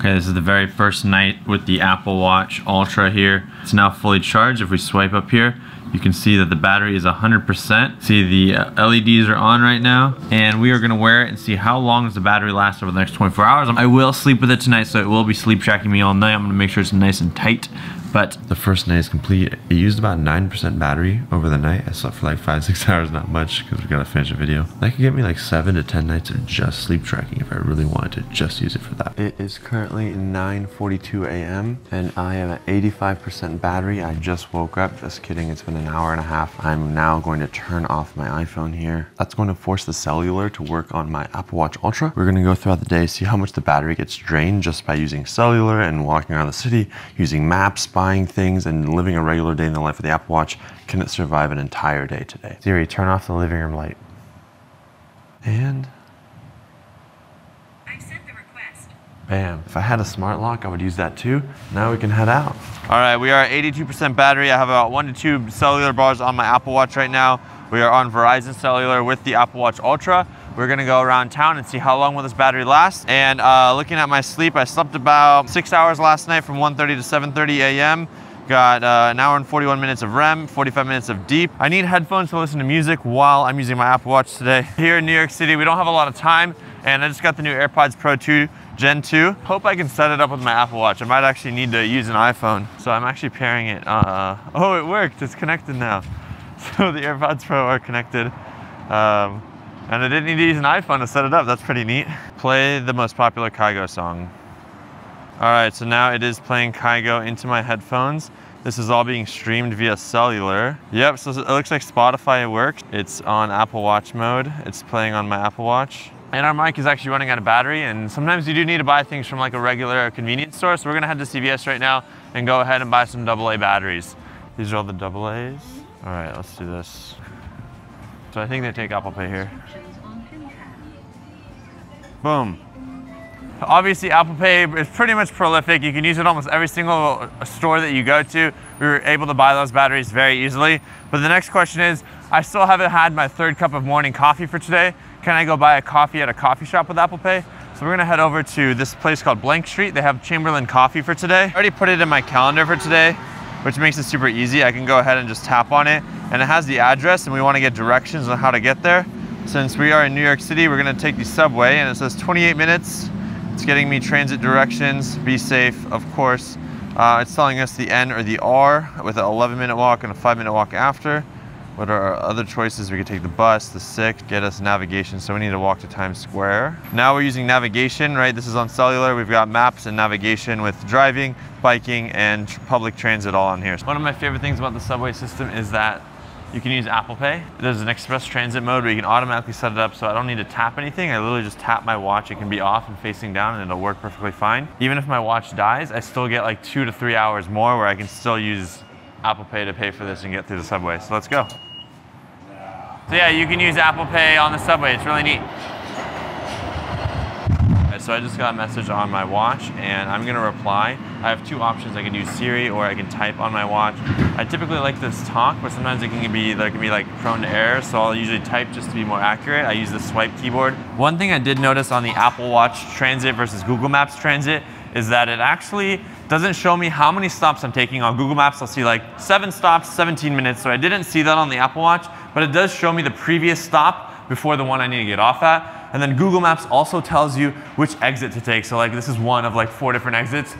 Okay, this is the very first night with the Apple Watch Ultra here. It's now fully charged. If we swipe up here, you can see that the battery is 100%. See, the LEDs are on right now, and we are gonna wear it and see how long does the battery last over the next 24 hours. I will sleep with it tonight, so it will be sleep tracking me all night. I'm gonna make sure it's nice and tight. But the first night is complete. It used about 9% battery over the night. I slept for like 5-6 hours, not much, because we gotta finish a video. That could get me like 7 to 10 nights of just sleep tracking if I really wanted to just use it for that. It is currently 9:42 a.m. and I am at 85% battery. I just woke up. Just kidding, it's been an hour and a half. I'm now going to turn off my iPhone here. That's going to force the cellular to work on my Apple Watch Ultra. We're gonna go throughout the day, see how much the battery gets drained just by using cellular and walking around the city, using maps, buying things, and living a regular day in the life of the Apple Watch. Can it survive an entire day today? Siri, turn off the living room light. And I sent the request. bam. If I had a smart lock, I would use that too. Now we can head out. All right, we are at 82% battery. I have about 1 to 2 cellular bars on my Apple Watch right now. We are on Verizon Cellular with the Apple Watch Ultra. We're gonna go around town and see how long will this battery last. And looking at my sleep, I slept about 6 hours last night from 1:30 to 7:30 a.m. Got an hour and 41 minutes of REM, 45 minutes of deep. I need headphones to listen to music while I'm using my Apple Watch today. Here in New York City, we don't have a lot of time, and I just got the new AirPods Pro 2 Gen 2. Hope I can set it up with my Apple Watch. I might actually need to use an iPhone. So I'm actually pairing it. Oh, it worked, it's connected now. So the AirPods Pro are connected. And I didn't need to use an iPhone to set it up. That's pretty neat. Play the most popular Kygo song. All right, so now it is playing Kygo into my headphones. This is all being streamed via cellular. Yep, so it looks like Spotify works. It's on Apple Watch mode. It's playing on my Apple Watch. And our mic is actually running out of battery, and sometimes you do need to buy things from like a regular convenience store. So we're gonna head to CVS right now and go ahead and buy some AA batteries. These are all the AA's. All right, let's do this. So I think they take Apple Pay here. Boom. Obviously, Apple Pay is pretty much prolific. You can use it almost every single store that you go to. We were able to buy those batteries very easily. But the next question is, I still haven't had my 3rd cup of morning coffee for today. Can I go buy a coffee at a coffee shop with Apple Pay? So we're gonna head over to this place called Blank Street. They have Chamberlain coffee for today. I already put it in my calendar for today, which makes it super easy. I can go ahead and just tap on it, and it has the address, and we wanna get directions on how to get there. Since we are in New York City, we're gonna take the subway, and it says 28 minutes. It's getting me transit directions. Be safe, of course. It's telling us the N or the R with an 11-minute walk and a 5-minute walk after. What are our other choices? We could take the bus, the 6, get us navigation, so we need to walk to Times Square. Now we're using navigation, right? This is on cellular. We've got maps and navigation with driving, biking, and public transit all on here. One of my favorite things about the subway system is that you can use Apple Pay. There's an express transit mode where you can automatically set it up, so I don't need to tap anything. I literally just tap my watch. It can be off and facing down, and it'll work perfectly fine. Even if my watch dies, I still get like 2 to 3 hours more where I can still use Apple Pay to pay for this and get through the subway. So let's go. So yeah, you can use Apple Pay on the subway. It's really neat. So I just got a message on my watch, and I'm gonna reply. I have 2 options. I can use Siri or I can type on my watch. I typically like this talk, but sometimes it can be like prone to error, so I'll usually type just to be more accurate. I use the swipe keyboard. One thing I did notice on the Apple Watch Transit versus Google Maps Transit is that it actually doesn't show me how many stops I'm taking. On Google Maps, I'll see like 7 stops, 17 minutes, so I didn't see that on the Apple Watch, but it does show me the previous stop before the one I need to get off at. And then Google Maps also tells you which exit to take. So like this is one of like 4 different exits.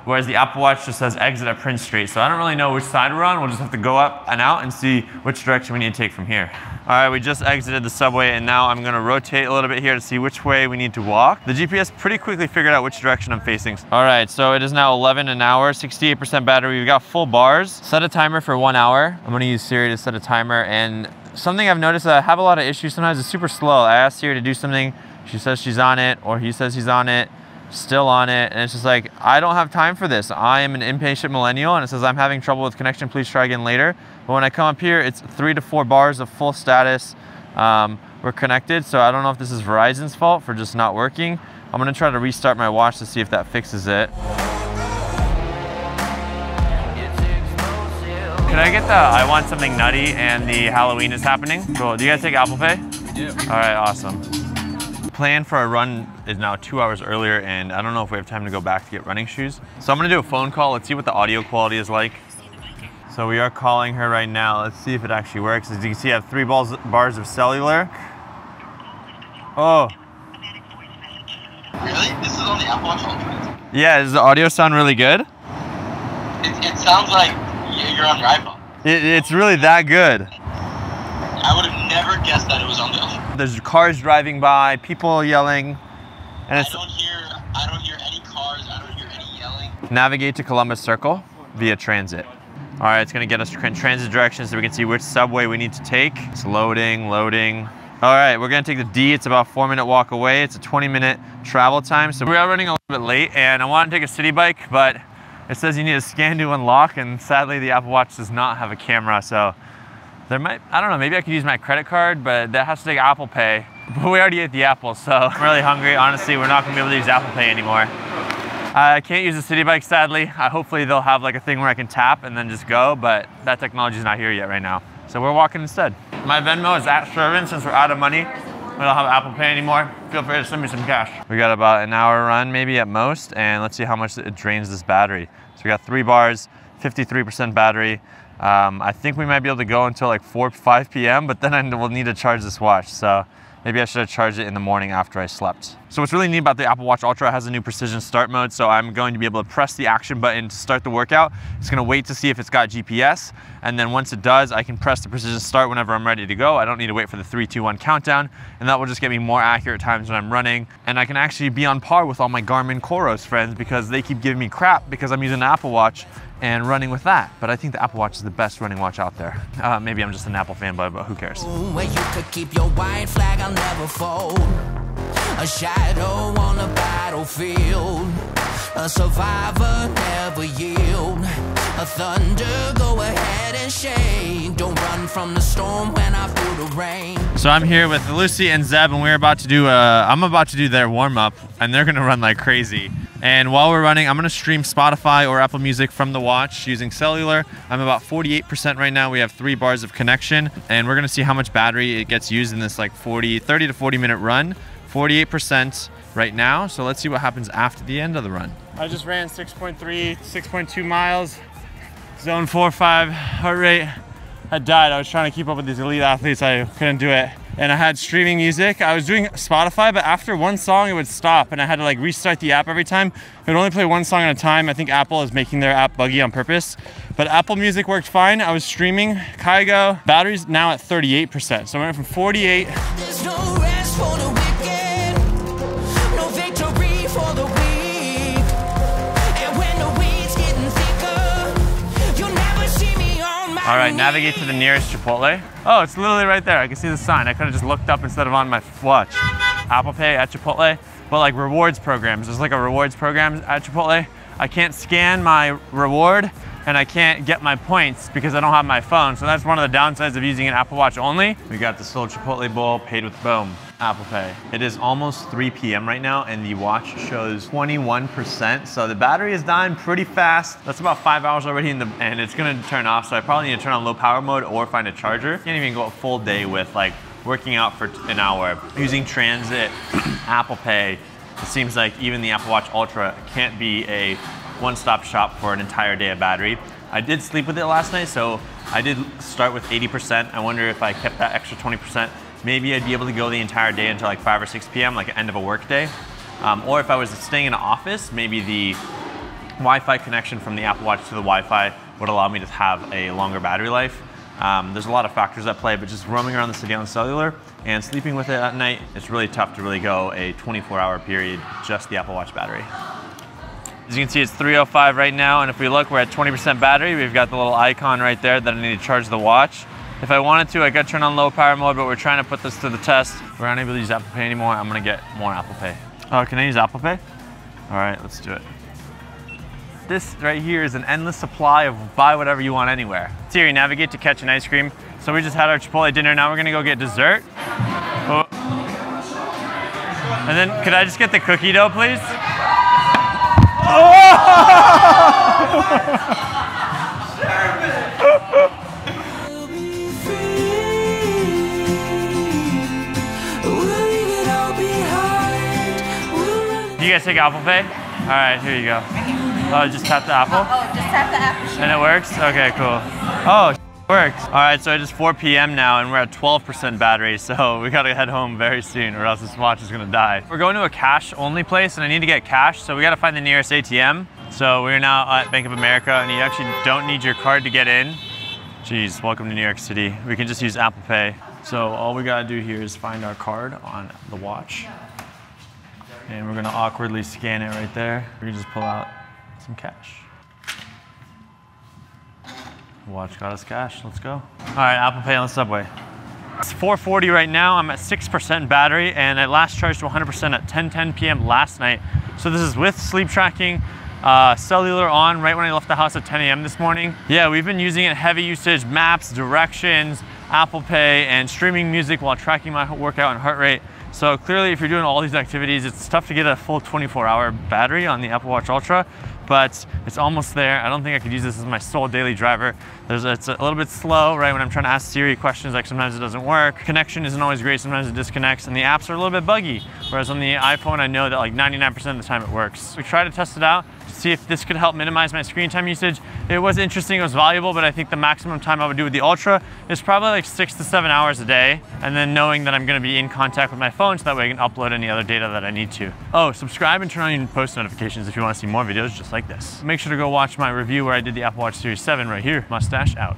Whereas the Apple Watch just says exit at Prince Street. So I don't really know which side we're on. We'll just have to go up and out and see which direction we need to take from here. All right, we just exited the subway, and now I'm gonna rotate a little bit here to see which way we need to walk. The GPS pretty quickly figured out which direction I'm facing. All right, so it is now 11 an hour, 68% battery. We've got full bars. Set a timer for 1 hour. I'm gonna use Siri to set a timer, and something I've noticed that I have a lot of issues sometimes is super slow. I asked Siri to do something, she says she's on it, or he says he's on it, still on it, and it's just like, I don't have time for this. I am an impatient millennial, and it says I'm having trouble with connection, please try again later. But when I come up here, it's 3 to 4 bars of full status. We're connected, so I don't know if this is Verizon's fault for just not working. I'm gonna try to restart my watch to see if that fixes it. Can I get the I want something nutty and the Halloween is happening? Cool, do you guys take Apple Pay? Yeah. All right, awesome. plan for our run is now 2 hours earlier, and I don't know if we have time to go back to get running shoes. So I'm gonna do a phone call. Let's see what the audio quality is like. So we are calling her right now. Let's see if it actually works. As you can see, I have 3 bars of cellular. Oh. Really? This is on the Apple Watch Ultra? Yeah, does the audio sound really good? It sounds like you're on your iPhone. It's really that good. I would have never guessed that it was on the Ultra. There's cars driving by, people yelling, and it's... I don't hear any cars, I don't hear any yelling. Navigate to Columbus Circle via transit. All right, it's gonna get us transit directions so we can see which subway we need to take. It's loading. All right, we're gonna take the D. It's about a 4-minute walk away. It's a 20-minute travel time. So we are running a little bit late, and I want to take a city bike, but it says you need a scan to unlock, and sadly the Apple Watch does not have a camera. So there might, I don't know, maybe I could use my credit card, but that has to take Apple Pay. But we already ate the apple, so I'm really hungry. Honestly, we're not gonna be able to use Apple Pay anymore. I can't use the city bike, sadly. Hopefully they'll have like a thing where I can tap and then just go, but that technology is not here yet right now. So we're walking instead. My Venmo is at Shervin. Since we're out of money, we don't have Apple Pay anymore. Feel free to send me some cash. We got about an hour run maybe at most, and let's see how much it drains this battery. So we got 3 bars, 53% battery. I think we might be able to go until like 4 or 5 p.m., but then I will need to charge this watch. So maybe I should have charged it in the morning after I slept. So what's really neat about the Apple Watch Ultra, it has a new precision start mode. So I'm going to be able to press the action button to start the workout. It's gonna wait to see if it's got GPS. And then once it does, I can press the precision start whenever I'm ready to go. I don't need to wait for the 3, 2, 1 countdown. And that will just get me more accurate times when I'm running. And I can actually be on par with all my Garmin Coros friends because they keep giving me crap because I'm using an Apple Watch and running with that. But I think the Apple Watch is the best running watch out there. Maybe I'm just an Apple fanboy, but who cares? Where you could keep your white flag, I'll never fold. A shadow on a battlefield. A survivor, never yield. A thunder, go ahead and shade. Don't run from the storm when I feel the rain. So I'm here with Lucy and Zeb, and we're about to do I'm about to do their warm-up, and they're gonna run like crazy. And while we're running, I'm gonna stream Spotify or Apple Music from the watch using cellular. I'm about 48% right now. We have 3 bars of connection, and we're gonna see how much battery it gets used in this like 30 to 40 minute run. 48% right now, so let's see what happens after the end of the run. I just ran 6.3, 6.2 miles, zone 4-5 heart rate. I died. I was trying to keep up with these elite athletes. I couldn't do it. And I had streaming music. I was doing Spotify, but after one song, it would stop, and I had to like restart the app every time. It would only play 1 song at a time. I think Apple is making their app buggy on purpose. But Apple Music worked fine. I was streaming Kygo. Battery's now at 38%. So I went from 48. There's no rest for the wicked, no victory for the weak. And when the weeds getting thicker, you'll never see me on my All right, navigate to the nearest Chipotle. Oh, it's literally right there. I can see the sign. I could have just looked up instead of on my watch. Apple Pay at Chipotle, but like rewards programs. There's like a rewards program at Chipotle. I can't scan my reward, and I can't get my points because I don't have my phone. So that's one of the downsides of using an Apple Watch only. We got this little Chipotle bowl paid with boom, Apple Pay. It is almost 3 p.m. right now, and the watch shows 21%. So the battery is dying pretty fast. That's about 5 hours already and it's gonna turn off. So I probably need to turn on low power mode or find a charger. Can't even go a full day with like working out for an hour. Using transit, Apple Pay. It seems like even the Apple Watch Ultra can't be a one-stop shop for an entire day of battery. I did sleep with it last night, so I did start with 80%. I wonder if I kept that extra 20%, maybe I'd be able to go the entire day until like 5 or 6 p.m., like the end of a work day. Or if I was staying in an office, maybe the Wi-Fi connection from the Apple Watch to the Wi-Fi would allow me to have a longer battery life. There's a lot of factors at play, but just roaming around the city on cellular and sleeping with it at night, it's really tough to really go a 24-hour period, just the Apple Watch battery. As you can see, it's 3:05 right now, and if we look, we're at 20% battery. We've got the little icon right there that I need to charge the watch. If I wanted to, I could turn on low power mode, but we're trying to put this to the test. We're unable to use Apple Pay anymore. I'm gonna get more Apple Pay. Oh, can I use Apple Pay? All right, let's do it. This right here is an endless supply of buy whatever you want anywhere. Siri, navigate to Catch an Ice Cream. So we just had our Chipotle dinner. Now we're gonna go get dessert. Oh. And then, could I just get the cookie dough, please? Oh! Will it all be hard? you guys take Apple Pay? All right, here you go. Oh, just tap the Apple? Oh, just tap the Apple. And it works? Okay, cool. Oh, it works. All right, so it is 4 p.m. now and we're at 12% battery, so we gotta head home very soon or else this watch is gonna die. We're going to a cash only place and I need to get cash, so we gotta find the nearest ATM. So we're now at Bank of America and you actually don't need your card to get in. Jeez, welcome to New York City. We can just use Apple Pay. So all we gotta do here is find our card on the watch. And we're gonna awkwardly scan it right there. We can just pull out some cash. Watch got us cash, let's go. All right, Apple Pay on the subway. It's 4:40 right now, I'm at 6% battery and I last charged to 100% at 10:10 p.m. last night. So this is with sleep tracking, cellular on right when I left the house at 10 a.m. this morning. Yeah, we've been using it heavy usage, maps, directions, Apple Pay, and streaming music while tracking my workout and heart rate. So clearly if you're doing all these activities, it's tough to get a full 24-hour battery on the Apple Watch Ultra, but it's almost there. I don't think I could use this as my sole daily driver. It's a little bit slow, right? When I'm trying to ask Siri questions, like sometimes it doesn't work. Connection isn't always great, sometimes it disconnects, and the apps are a little bit buggy. Whereas on the iPhone, I know that like 99% of the time it works. We tried to test it out to see if this could help minimize my screen time usage. It was interesting, it was valuable, but I think the maximum time I would do with the Ultra is probably like 6 to 7 hours a day. And then knowing that I'm gonna be in contact with my phone so that way I can upload any other data that I need to. Oh, subscribe and turn on your post notifications if you wanna see more videos just like this. Make sure to go watch my review where I did the Apple Watch Series 7 right here. Mustache out.